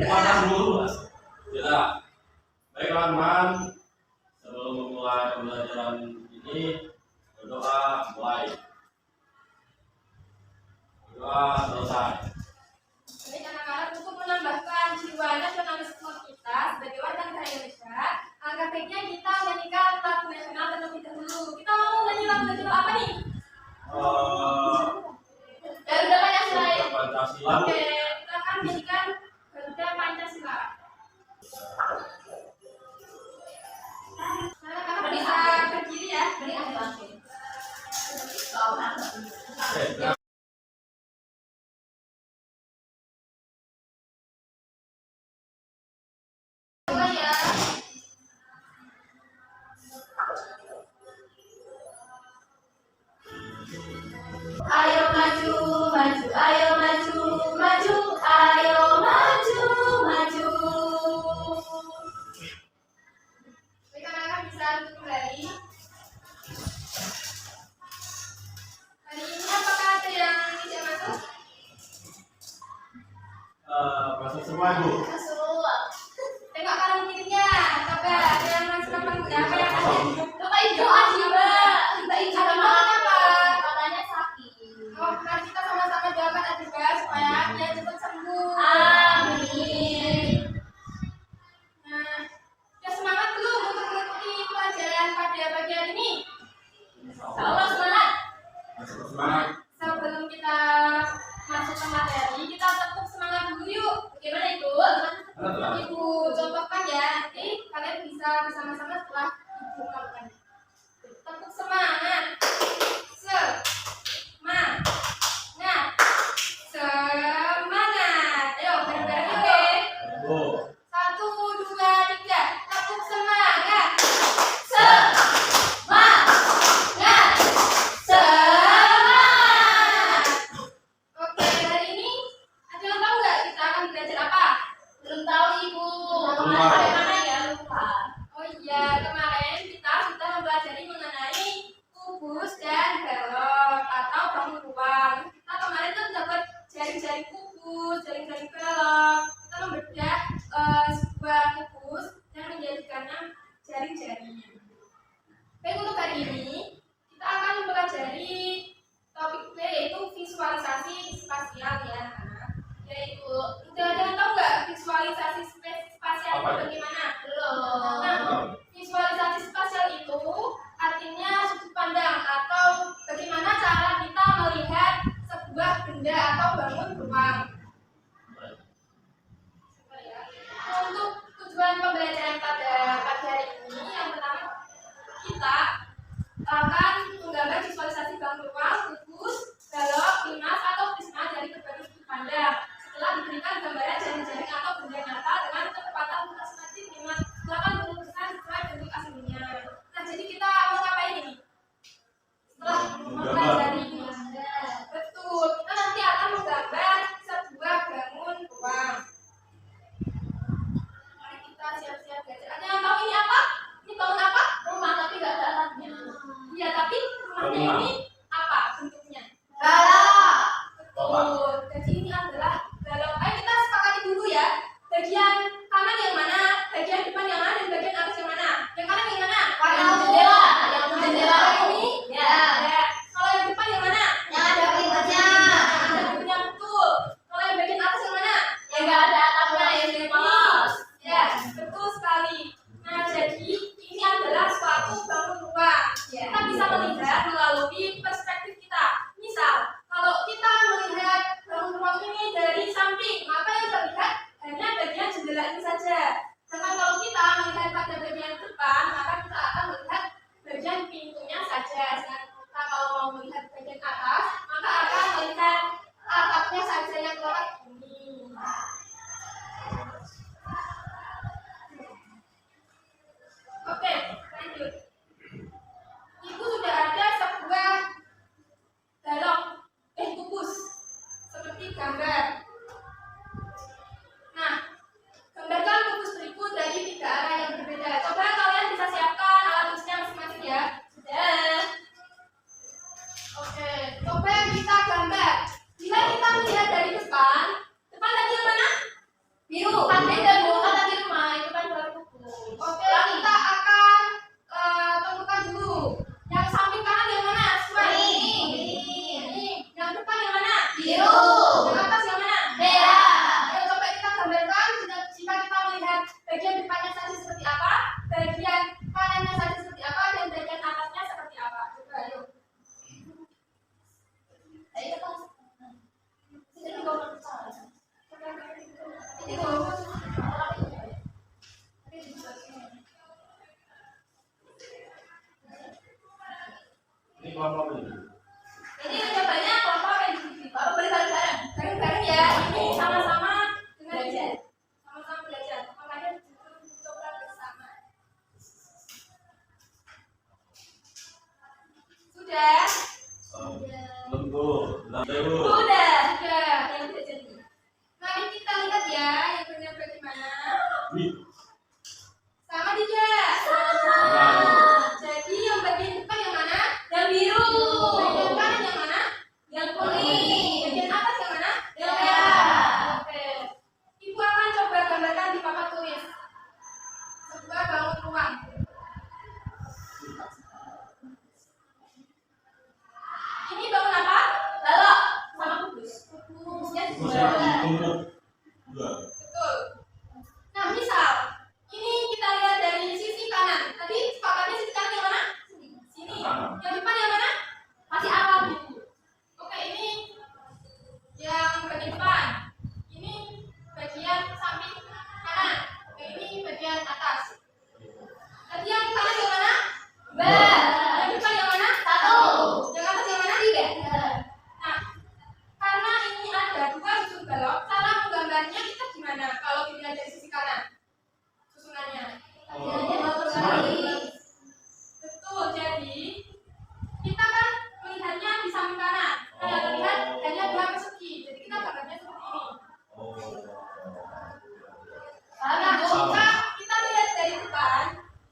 Kuasa dulu. Ya. Baik teman-teman, sebelum memulai pembelajaran ini, berdoa mulai. Berdoa selesai. Baik anak-anak, untuk menambahkan jiwa nasionalisme kita sebagai warga negara Indonesia, angka baiknya kita menyanyikan lagu nasional terlebih dahulu. Kita mau nyanyi lagu nasional apa nih? Garuda Pancasila. Oke, kita akan menyanyikan Garuda Pancasila. Nah, kakak bisa berdiri ya, beri langsung. Ayo maju, maju, ayo maju, maju, ayo maju, maju. Baik anak-anak, bisa duduk kembali. Hari ini apakah ada yang tidak masuk? Masuk semua, Bu. Masuk. Tengok kanan kirinya, coba ada yang masuk apa enggak? Apa yang ada? Coba doa coba. Kita apa? Katanya sakit. Oh, mari kita sama-sama doakan juga supaya dia cepat sembuh. Amin. Nah, sudah semangat belum untuk mengikuti pelajaran pada pagi hari ini? Allah semangat. Semangat. Sebelum kita masuk ke materi, kita tetap semangat dulu yuk. Bagaimana Ibu? Ibu contohkan ya, nanti kalian bisa bersama-sama setelah Ibu melakukan. Tetap semangat. Semangat. Ayo bareng-bareng yuk deh. 1, 2, 3. Tepuk semangat. Semangat. Semangat. Oke, hari ini ada yang tahu nggak kita akan belajar apa? Belum tahu Ibu. Kemarin mana ya, lupa. Oh iya, kemarin kita sudah mempelajari mengenai kubus dan balok atau bangun ruang. Kita kemarin tuh dapat jaring-jaring kubus, jaring-jaring balok. Kita membedah sebuah kubus yang menjadikannya jaring-jaring. Baik, untuk hari ini kita akan mempelajari topik B, yaitu visualisasi spasial ya anak. Yaitu, udah ada yang tahu nggak visualisasi spasial itu bagaimana? Belum. Nah, visualisasi spasial itu artinya sudut pandang atau bagaimana cara kita melihat sebuah benda atau bangun rumah. Untuk tujuan pembelajaran pada pagi hari ini, yang pertama kita akan menggambar visualisasi bangun rumah, kubus, balok, limas atau prisma dari berbagai sudut pandang. Setelah diberikan gambaran jaring-jaring atau benda nyata dengan kecepatan approximatif 80% sesuai bentuk aslinya. Nah, jadi kita mau ngapain ini? Setelah mempelajari ini, betul, kita nanti akan menggambar sebuah bangun ruang. Mari kita siap-siap belajar. Ada yang tahu ini apa? Ini bangun apa? Rumah, tapi nggak ada atapnya. Iya, tapi rumahnya ini apa bentuknya? Balok. Betul. Jadi ini adalah balok. Ayo kita sepakati dulu ya. Bagian kanan yang mana? Bagian depan yang mana? Dan bagian atas yang mana? Yang kanan yang mana? Yang jendela. Yang jendela ini? Ya. Kalau yang depan yang mana? Yang ada pintunya. Yang ada pintunya, betul. Kalau yang bagian atas yang mana? Yang nggak ada atapnya, yang di polos. Ya, betul sekali. Nah, jadi ini adalah suatu bangun ruang. Kita bisa melihat melalui perspektif kita. Misal, kalau kita melihat bangun ruang ini dari samping, maka yang terlihat hanya bagian jendela ini saja. Sedangkan kalau kita melihat pada bagian depan, maka kita akan melihat bagian pintunya saja. Sedangkan kita kalau mau melihat bagian atas, maka akan melihat atapnya saja yang lewat ini. Oke, lanjut. Ibu sudah ada sebuah balok, kubus, seperti gambar. Nah, gambarkan kubus berikut dari 3 arah yang berbeda. Coba kalian bisa siapkan alat tulisnya masing-masing ya. Sudah. Oke, coba kita gambar. Bila kita melihat dari depan tadi yang mana? Biru. Biru. Yang atas yang mana? Merah. Ayo coba kita gambarkan jika kita melihat bagian depannya saja seperti apa, bagian kanannya saja seperti apa, dan bagian atasnya seperti apa. Coba ayo. Ayo kita. Sini dulu. Ini dulu. Ini kelompok ini. Ini jawabannya kelompok yang di Bapak boleh bareng-bareng ya. Ini sama-sama belajar. Sama-sama belajar. Makanya coba bersama. Sudah? Lembut, lembut. Sudah. Yang belajar ini. Mari kita lihat ya yang benar bagaimana. Wih, Sama tidak? Jadi yang bagian depan yang mana? Yang biru. Bagian kanan yang mana? Yang kuning. Bagian atas yang mana? Yang merah. Oke. Ibu akan coba gambarkan di papan tulis. Sebuah bangun ruang. Ini bangun apa? Balok sama kubus. Kubusnya terus dua. lagi tumpuk. Dua. Betul. Nah, misal ini kita lihat dari sisi kanan. Tadi sepakatnya sisi kanan yang mana? Sini. Yang depan yang mana? Masih awal gitu. Oke, ini yang bagian depan. Ini bagian samping kanan. Oke, ini bagian atas. Tadi yang kanan yang mana? Yang depan yang mana? Yang atas yang mana? Nah, karena ini ada dua susun balok, cara menggambarnya kita gimana kalau dilihat dari sisi kanan? Susunannya. Betul, jadi kita kan melihatnya di samping kanan. Nah, yang terlihat hanya dua persegi. Jadi kita gambarnya seperti ini. Nah, jika kita melihat dari depan,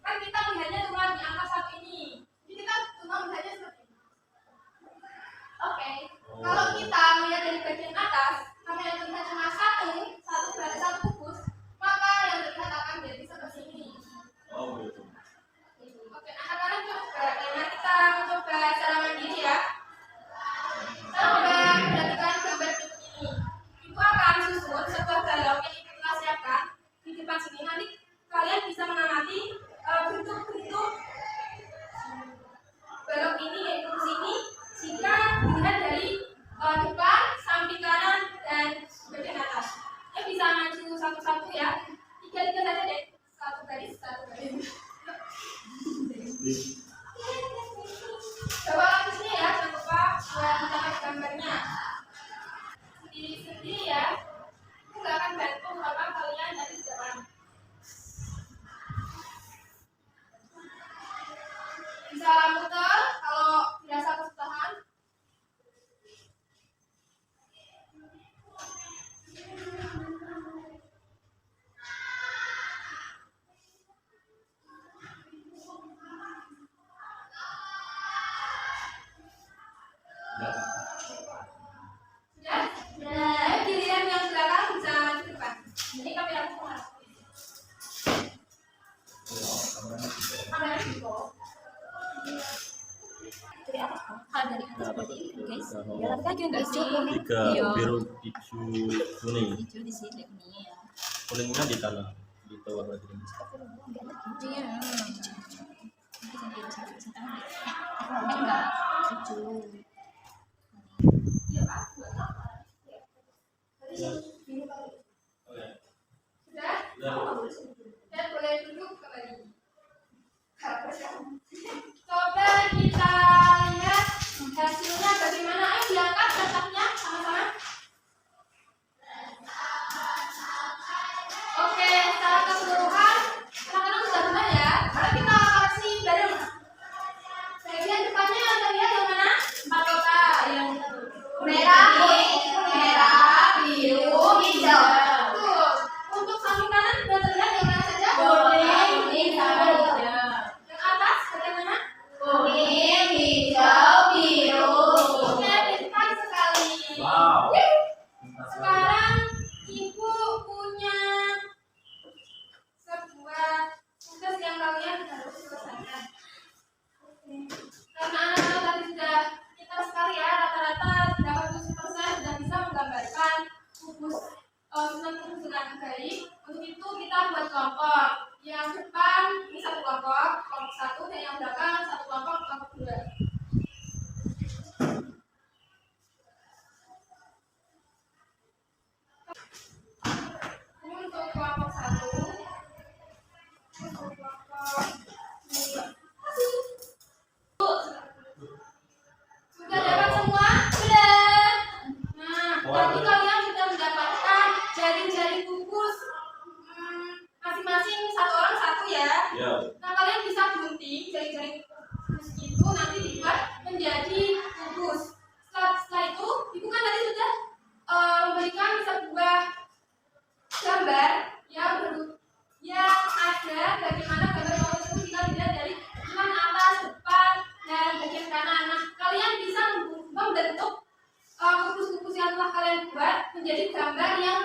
kan kita melihatnya cuma di angka satu ini. Jadi kita cuma melihatnya seperti ini. Oke. Kalau kita melihat dari bagian atas, karena yang terlihat cuma satu berarti satu kubus, maka yang terlihat akan menjadi seperti ini. Oh, gitu. Oke, anak-anak coba, karena kita mencoba secara mandiri ya. Coba perhatikan gambar berikut ini. Ibu akan susun sebuah balok yang ibu telah siapkan di depan sini. Nanti kalian bisa mengamati bentuk-bentuk balok ini yaitu di sini. Jika dilihat dari depan, samping kanan, dan bagian atas. Bisa maju satu-satu ya. Tiga saja deh. Satu garis. Coba lagi sini ya, jangan lupa mencatat gambarnya. Sendiri-sendiri ya. Itu nggak akan bantu kalau kalian dari depan. Bisa muter kalau dirasa kesusahan. Ya. Sudah? Ayo giliran yang belakang bisa maju ke depan. Ini kamera aku mana? Kamera itu. Dari atas kok? Dari atas berarti guys. Ya tapi kan juga nggak sih. Tiga biru, hijau, kuning. Hijau di sini ini ya. Kuningnya di tanah, di bawah berarti. Iya. Enggak. Hijau. Oke. Sudah? Dan boleh duduk kembali. Coba kita lihat hasilnya bagaimana. Ayo diangkat letaknya sama-sama. Oke, secara keseluruhan anak-anak sudah benar ya. Mari kita koreksi bareng. Bagian depannya yang terlihat yang mana? 4 kotak. Yang merah, biru, hijau. Betul. Untuk samping kanan sudah terlihat yang mana saja? Kuning, hijau. Yang atas bagaimana? Kuning, hijau, biru. Oke, pintar sekali. Wow. Baik, untuk itu kita buat kelompok. Yang depan ini satu kelompok, kelompok satu, dan yang belakang satu kelompok, kelompok dua. Ini untuk kelompok satu, untuk kelompok dua. Sudah dapat semua? Sudah. Nah, nanti kalian sudah mendapatkan jaring-jaring kukus masing-masing satu orang satu ya. Ya. Nah, kalian bisa gunting jaring-jaring kukus itu nanti dibuat menjadi kukus. Setelah itu, ibu kan tadi sudah memberikan sebuah gambar yang ada bagaimana gambar kukus itu jika dilihat dari depan, atas, depan, dan bagian kanan. Nah, kalian bisa membentuk kukus-kukus yang telah kalian buat menjadi gambar yang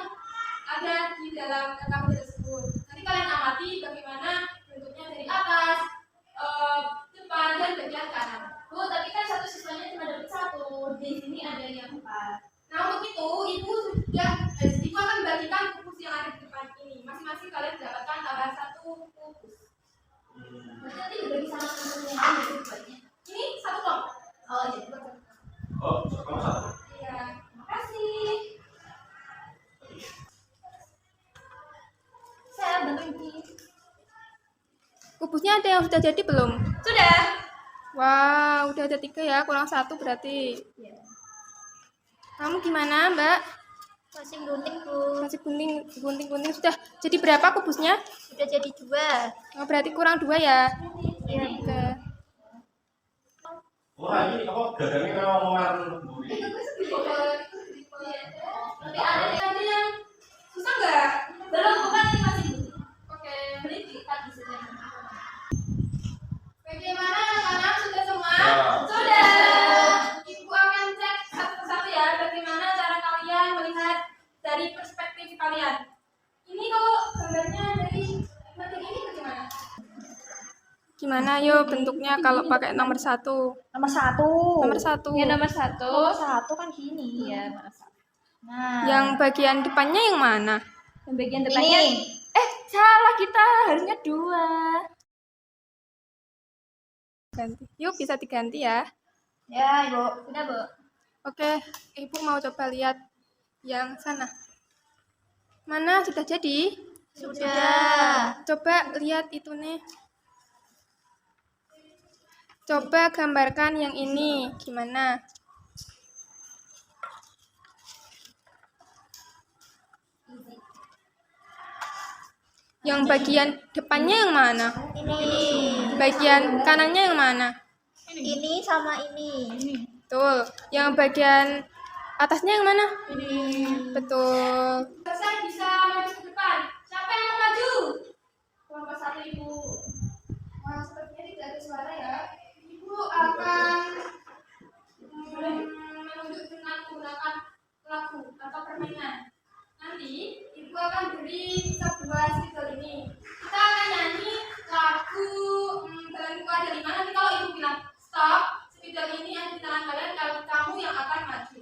ada di dalam gambar tersebut. Nanti kalian amati bagaimana bentuknya dari atas, depan, dan bagian kanan. Bu, tapi kan satu siswanya cuma dapat satu. Di sini ada yang 4. Nah, untuk itu ibu akan bagikan kukus yang ada di depan ini. Masing-masing kalian mendapatkan tambahan 1 kukus. Berarti nanti dibagi sama teman-teman yang lain buatnya. Ini satu kelompok. Oh, jadi Oh, kamu satu. iya, terima kasih. Saya bantu ini. Kubusnya ada yang sudah jadi belum? Sudah. Wow, udah ada 3 ya, kurang 1 berarti. Ya. Kamu gimana, Mbak? Masih gunting, Bu. Masih gunting sudah. Jadi berapa kubusnya? Sudah jadi 2. Oh, berarti kurang 2 ya? Iya. Oke. Wah, ini apa gagangnya kalau ngomaran Bu? Tapi ada yang susah nggak? Belum, bukan ini masih bunyi. Oke, beri kita di sini. Bagaimana anak-anak sudah semua? Ya. Sudah. Ibu akan cek satu persatu ya bagaimana cara kalian melihat dari perspektif kalian. Ini kalau gambarnya dari bagian ini bagaimana? Gimana yo bentuknya kalau pakai nomor 1? Nomor 1. Nomor 1. Ya, nomor 1. Nomor 1 kan gini. Iya, nomor 1. Nah, Yang bagian depannya yang mana? yang bagian depannya. Ini. Salah kita. Harusnya 2. Ganti. Yuk, bisa diganti ya. Ya, Ibu. Sudah, Bu. Oke, Ibu mau coba lihat yang sana. Mana sudah jadi? Sudah. Coba lihat itu nih. Coba gambarkan yang ini. Gimana? Yang bagian depannya yang mana? Ini. Bagian kanannya yang mana? Ini sama ini. Betul. Yang bagian atasnya yang mana? Ini. Betul. Selesai bisa maju ke depan. Siapa yang mau maju? Kelompok 1 Ibu. Wah, sepertinya tidak ada suara ya. Ibu akan menunjuk dengan menggunakan lagu atau permainan. Nanti Ibu akan beri sebuah stiker ini. Kita akan nyanyi lagu Jalanku Ada 5. Nanti kalau Ibu bilang stop, stiker ini ada di tangan kalian kalau kamu yang akan maju.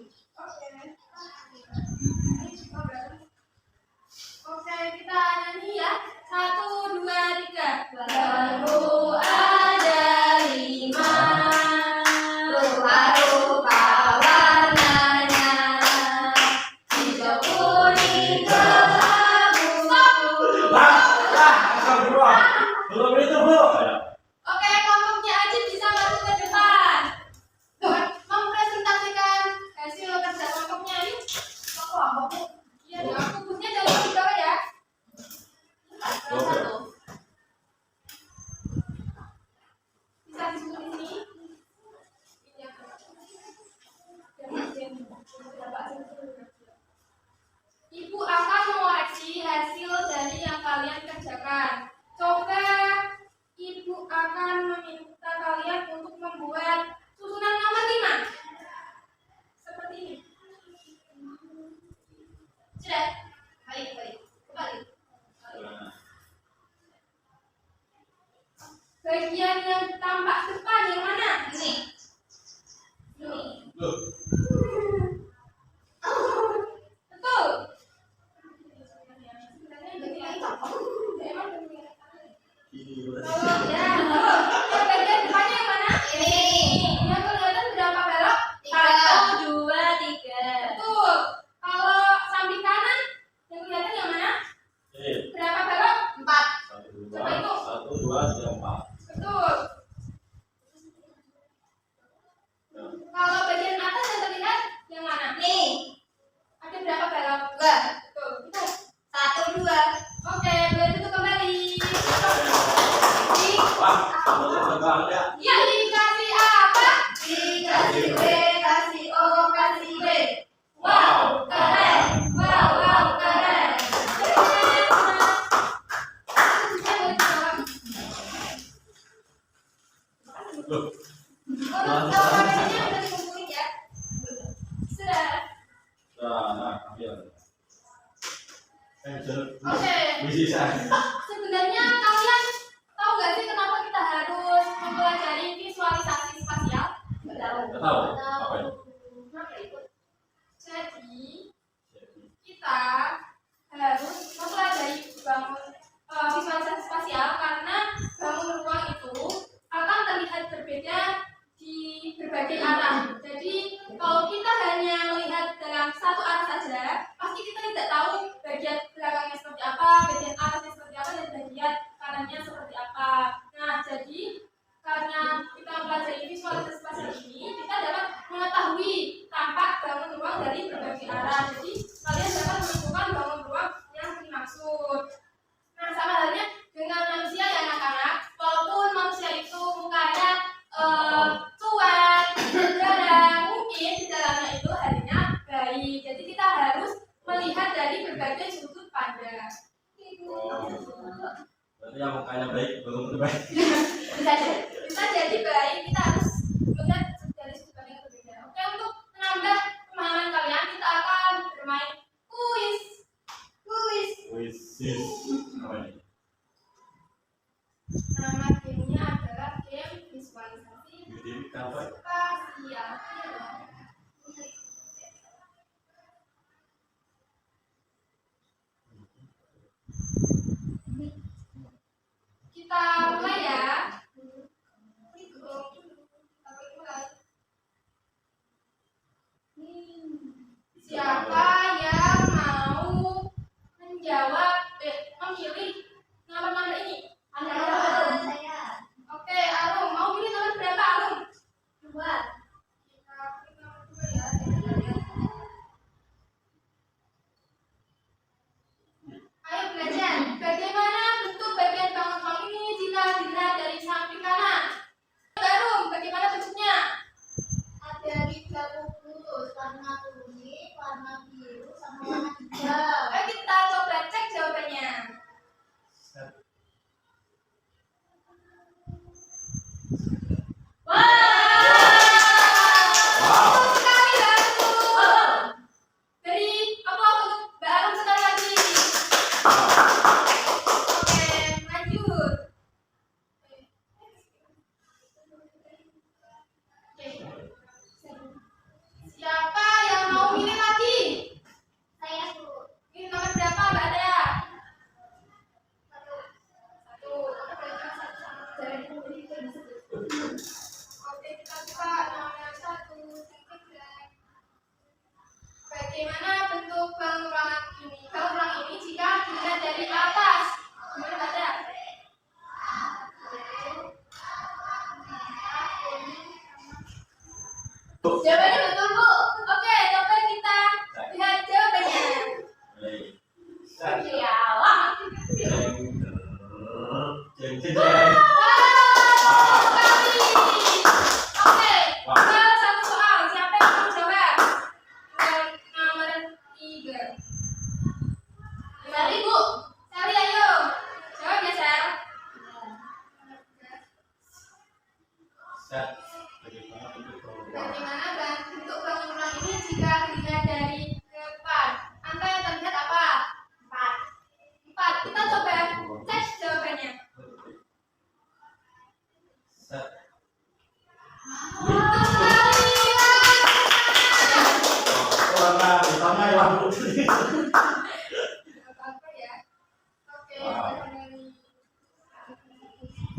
Oke, kita nyanyi ya. 1, 2, 3. Jalanku ada 5. Rupa-rupa warnanya. Hijau, kuning, kelabu. Belum itu, Bu. Oke, kelompoknya aja bisa masuk ke depan. Oke. Sebenarnya kalian tahu nggak sih kenapa kita harus mempelajari visualisasi spasial? Nggak tahu. Apa itu? Jadi kita harus mempelajari bangun visualisasi spasial karena bangun ruang itu akan terlihat berbeda di berbagai arah. Jadi kalau kita hanya melihat dalam satu arah saja, pasti kita tidak tahu bagian belakangnya seperti apa, bagian atasnya seperti apa, dan bagian kanannya seperti apa. Nah, jadi karena kita mempelajari visualisasi spasial ini, kita dapat mengetahui tampak bangun ruang dari berbagai arah. Jadi kalian dapat menentukan bangun ruang yang dimaksud. Nah, sama halnya dengan manusia ya anak-anak, walaupun manusia itu mukanya cuek, jarang, mungkin di dalamnya itu hatinya baik. Jadi kita harus melihat dari berbagai sudut pandang. Berarti yang mukanya baik belum baik. Bisa jadi baik, kita harus melihat dari sudut pandang yang berbeda. Oke, untuk menambah pemahaman kalian, kita akan bermain kuis. Apa ini? Nama gamenya adalah game visualisasi Jadi apa? spasial. Kita mulai ya. Siapa yang mau menjawab, memilih nomor-nomor ini? Oke, Arum, mau pilih nomor berapa, Arum? 2. Kita pilih nomor 2 ya. Ayo belajar. Bagaimana bentuk bagian bangun ini jika dilihat dari samping kanan? Arum, bagaimana bentuknya? Ada 3 bungkus, warna kuning, warna biru, sama warna hijau. Ayo kita coba cek jawabannya. Betul sekali, Arum. Beri aplaus untuk Mbak Arum sekali lagi. Oke, lanjut. Siapa yang mau pilih lagi? Saya Bu. Ini nomor berapa, Mbak Dea? 1. Oke, kita buka nomor 1. Bagaimana bentuk bangun ruangan ini? Bangun ruangan ini jika dilihat dari atas. Gimana, Mbak Dea? Jawabannya betul, Bu. Oke, coba kita lihat jawabannya. Iyalah. Oke, kita satu soal. Siapa yang mau jawab? Nomor 3. Mari, Bu. Sari, ayo. Jawab ya, Sar. Bagaimana bentuk bangun ruang ini jika dilihat dari depan? Angka yang terlihat apa? 4. Kita coba cek jawabannya. Betul sekali. Warna hitamnya yang putih. Apa ya? Oke.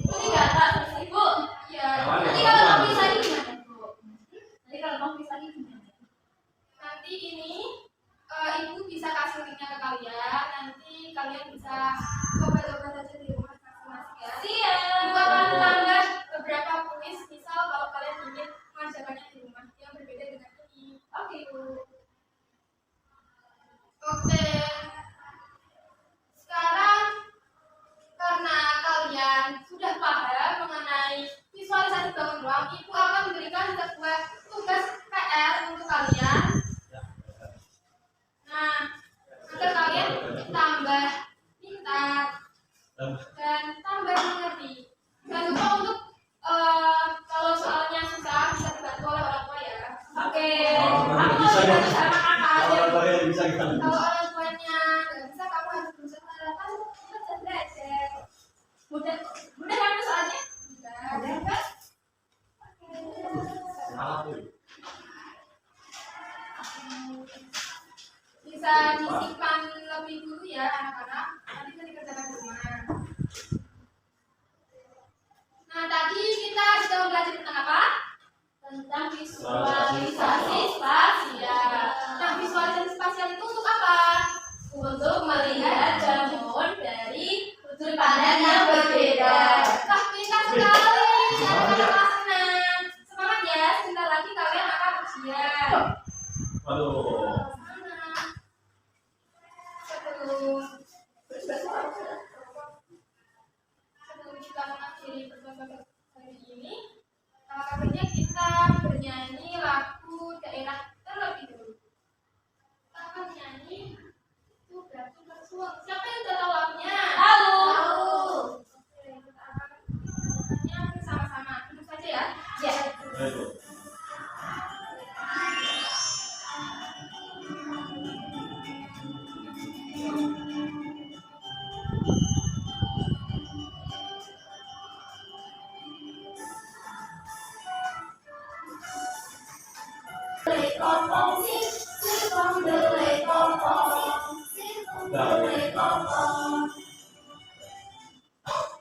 Ini nggak tak selesai, Bu. Iya. Nanti kalau mau bisa gimana, Bu? Nanti kalau mau bisa gimana? Nanti ini Ibu bisa kasih linknya ke kalian. Nanti kalian bisa coba-coba saja di rumah masing-masing ya. Siap. Ibu akan tambah beberapa kuis. Misal kalau kalian ingin mengerjakannya di rumah yang berbeda dengan ini. Oke, Bu. Oke. Sekarang karena kalian sudah paham mengenai visualisasi bangun ruang, Ibu akan memberikan sebuah tugas PR untuk kalian. Nah, agar kalian tambah pintar dan tambah mengerti. Jangan lupa untuk kalau soalnya susah bisa dibantu oleh orang tua ya. Oke. Aku mau Bisa ya. dibantu sama kakak. Kalau bisa kita. Kalau orang tuanya nggak bisa, kamu harus bisa disimpan lebih dulu ya anak-anak. Nanti bisa dikerjakan di rumah. Nah, tadi kita sudah belajar tentang apa? Tentang visualisasi spasial. Nah, visualisasi spasial itu untuk apa? Untuk melihat jamur dari sudut pandang yang berbeda. Wah, pintar sekali. Anak-anak senang. Semangat ya, sebentar lagi kalian akan ujian. Waduh. Sebelum kita mengakhiri pertemuan hari ini, kabarnya kita bernyanyi lagu daerah terlebih dulu. Kita akan nyanyi itu berarti bersuara. Siapa yang sudah tahu lagunya? Tahu. Oke, kita akan nyanyi bersama-sama. Duduk saja ya. Ya. Ayo.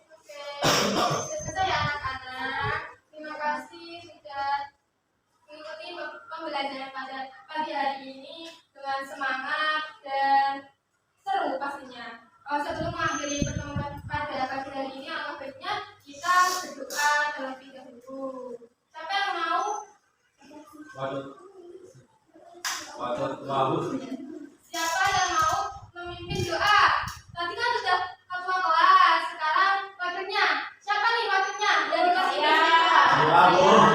Oke, selesai ya anak-anak. Terima kasih sudah mengikuti pembelajaran pada pagi hari ini dengan semangat dan seru pastinya. Sebelum mengakhiri pertemuan pada pagi hari ini, alangkah baiknya kita berdoa terlebih dahulu. Siapa yang mau? Waduh. Waduh. Waduh. Siapa yang mau memimpin doa? Tadi kan sudah ketua kelas, sekarang wakilnya. Siapa nih wakilnya? Dari kelas ini. Waduh.